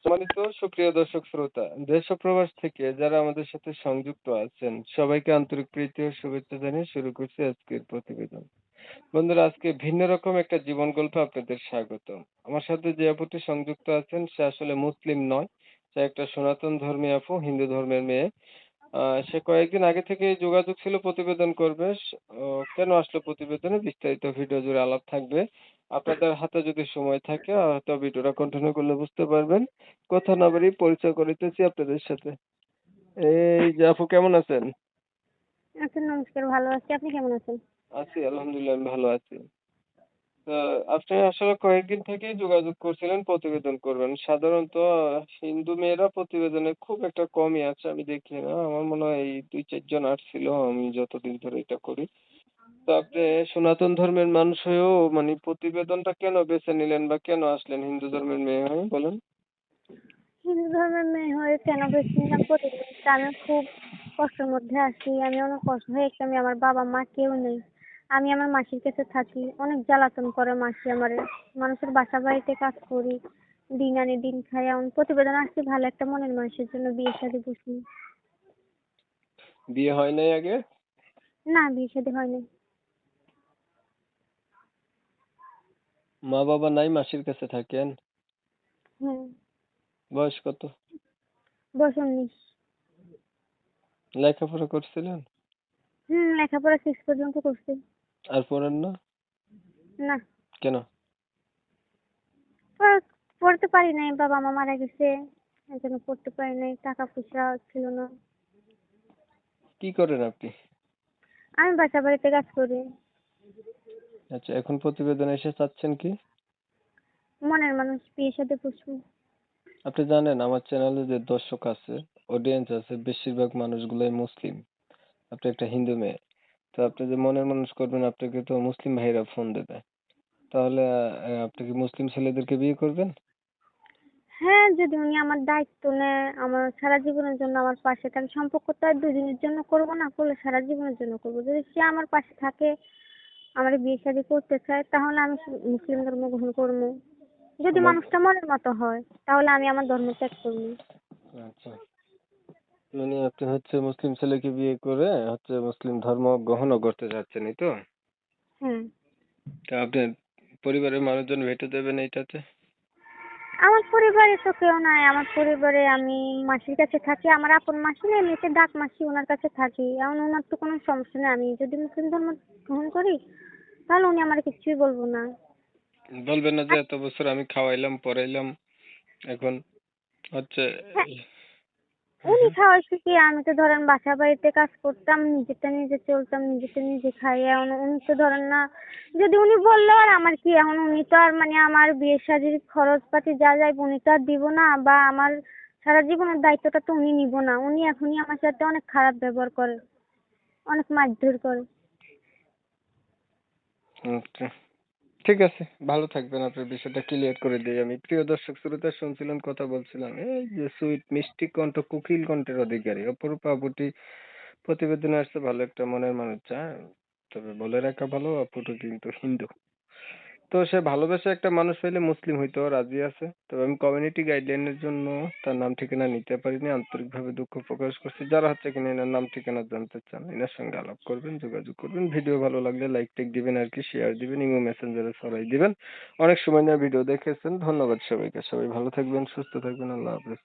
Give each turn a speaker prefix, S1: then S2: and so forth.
S1: সম্মানিত সুপ্রিয় দর্শক শ্রোতা, দেশ ও প্রবাস থেকে যারা আমাদের সাথে সংযুক্ত আছেন, সবাইকে আন্তরিক প্রীতি ও শুভেচ্ছা জানিয়ে শুরু করছি আজকের প্রতিবেদন। বন্ধুরা, আজকে ভিন্ন রকম একটা জীবন গল্পে আপনাদের স্বাগতম। আমার সাথে যে আপুটি সংযুক্ত আছেন সে আসলে মুসলিম নয়। সে একটা সনাতন ধর্মী আপু, হিন্দু ধর্মের মেয়ে। সে কয়েকদিন আগে থেকেই যোগাযোগ ছিল প্রতিবেদন করবে। কেন আসলো প্রতিবেদনে বিস্তারিত ভিডিও জুড়ে আলাপ থাকবে। আপনাদের হাতে যদি সময় থাকে হয়তো ভিডিওটা কন্টিনিউ করলে বুঝতে পারবেন। কথা না বাড়িয়ে পরিচয় করিতেছি আপনাদের সাথে। এই যে আপু, কেমন আছেন?
S2: আচ্ছা, নমস্কার। ভালো আছি। আপনি কেমন আছেন?
S1: আছি, আলহামদুলিল্লাহ আমি ভালো আছি। তা আপনি আসলে কয়েকদিন থেকেই যোগাযোগ করছিলেন প্রতিবেদন করবেন। সাধারণত হিন্দু মেয়েরা প্রতিবেদনে খুব একটা কমই আছে, আমি দেখি না। আমার মনে হয় এই ২-৪ জন আসছিল আমি যতদিন ধরে এটা করি। তো আপনি সনাতন ধর্মের মানুষ হয়েও মানে প্রতিবেদনটা কেন বেছে নিলেন বা কেন আসলেন হিন্দু ধর্মের মেয়ে হয়ে বলেন?
S2: হিন্দু ধর্মের মেয়ে হয়ে কেন বেছে নিলাম প্রতিদিনটা, আমি খুব কষ্টের মধ্যে আছি। আমি অনেক কষ্ট হয়ে গেছি। আমি আমার বাবা মা কেউ নেই। আমি আমার মাসির কাছে থাকি। অনেক জ্বালাতন করে মাসি আমারে। মানুষের বাসা বাড়িতে কাজ করি। দিন আনি দিন খাই। এখন প্রতিবেদন আসছি ভালো একটা মনের মানুষের জন্য, বিয়ে শাদী বসি।
S1: বিয়ে হয় নাই আগে?
S2: না, বিয়ে শাদী হয়নি।
S1: মা বাবা নাই, মাসির কাছে থাকেন?
S2: হুম।
S1: বয়স কত?
S2: বয়স 19।
S1: লেখাপড়া করছিলেন?
S2: লেখাপড়া 6 পর্যন্ত করছি।
S1: আর পড়েন না?
S2: না,
S1: কেন?
S2: পড়তে পারি নাই। বাবা মা মারা গেছে, এই জন্য পড়তে পারি নাই। টাকা পয়সা ছিল না।
S1: কি করেন আপনি?
S2: আমি বাসা বাড়িতে কাজ করি।
S1: আচ্ছা, এখন প্রতিবেদনে এসে চাচ্ছেন কি?
S2: মনের মানুষ, বিয়ে শাদী বসবো।
S1: আপনি জানেন আমার চ্যানেলে যে দর্শক আছে, অডিয়েন্স আছে, বেশিরভাগ মানুষগুলাই মুসলিম। আপনি একটা হিন্দু মেয়ে। তো আপনি যে মনের মানুষ করবেন আপনাকে তো মুসলিম ভাইরা ফোন দেবে। তাহলে আপনি কি মুসলিম ছেলেদেরকে বিয়ে করবেন?
S2: হ্যাঁ, যদি উনি আমার দায়িত্ব নেয়, আমার সারা জীবনের জন্য আমার পাশে থাকে। সম্পর্ক তো আর 2 দিনের জন্য করবো না, করলে সারা জীবনের জন্য করবো। যদি সে আমার পাশে থাকে, আমার বিয়ে শাদী করতে চায়, তাহলে আমি মুসলিম ধর্ম গ্রহণ করবো। যদি
S1: আমার
S2: মানুষটা মনের মতো হয়, তাহলে আমি আমার ধর্ম ত্যাগ করবো।
S1: আচ্ছা, মানে আপনি হচ্ছে মুসলিম ছেলেকে বিয়ে করে হচ্ছে মুসলিম ধর্ম গ্রহণও করতে চাচ্ছেন, এই তো?
S2: হ্যাঁ।
S1: তা আপনার পরিবারের মানুষজন ভেটো দেবেন এইটাতে?
S2: আমার পরিবারে তো কেউ নাই। আমার পরিবারে আমি মাসির কাছে থাকি। আমার আপন মাসি নেই, এমনিতে ডাক মাসি, ওনার কাছে থাকি। এখন ওনার তো কোনো সমস্যা নেই। আমি যদি মুসলিম ধর্ম গ্রহণ করি, তাহলে উনি আমার কিছুই বলবো না।
S1: বলবেন না যে
S2: আর
S1: এত বছর আমি খাওয়াইলাম পড়াইলাম, এখন হচ্ছে
S2: হ্যাঁ,
S1: হ্যাঁ,
S2: উনি
S1: হ্যাঁ।
S2: খাওয়াইছে কি, আমি তো ধরেন বাসা বাড়িতে কাজ করতাম, নিজেরটা নিজে চলতাম, নিজেরটা নিজে খাই। এখন উনি তো ধরেন না, যদি উনি বললো আর আমার কি, এখন উনি তো আর মানে আমার বিয়ে শাদীর খরচপাতি যা যাইব উনি তো আর দিব না, বা আমার সারা জীবনের দায়িত্বটা তো উনি নিব না। উনি এখনই আমার সাথে অনেক খারাপ ব্যবহার করে, অনেক মারধর করে।
S1: আচ্ছা, ঠিক আছে, ভালো থাকবেন। আপনার বিষয়টা ক্লিয়ার করে দিই আমি। প্রিয় দর্শক শ্রোতা, শুনছিলেন কথা বলছিলাম এই যে সুইট মিষ্টি কণ্ঠ, কোকিল কণ্ঠের অধিকারী অপরূপা আপুটি প্রতিবেদনে আসছে। ভালো একটা মনের মানুষ, তবে বলে রাখা ভালো আপুটা কিন্তু হিন্দু। তো সে ভালোবেসে একটা মানুষ পেলে মুসলিম হইতেও রাজি আছে। তবে আমি কমিউনিটি গাইডলাইনের জন্য তার নাম ঠিকানা নিতে পারিনি। আন্তরিকভাবে দুঃখ প্রকাশ করছি। যারা হচ্ছে কিনা এনার নাম ঠিকানা জানতে চান, এনার সঙ্গে আলাপ করবেন, যোগাযোগ করবেন। ভিডিও ভালো লাগলে লাইক টেক দিবেন আর কি, শেয়ার দিবেন, ইমো মেসেঞ্জারে ছড়াই দিবেন। অনেক সময় নিয়ে ভিডিও দেখেছেন, ধন্যবাদ সবাইকে। সবাই ভালো থাকবেন, সুস্থ থাকবেন। আল্লাহ হাফেজ।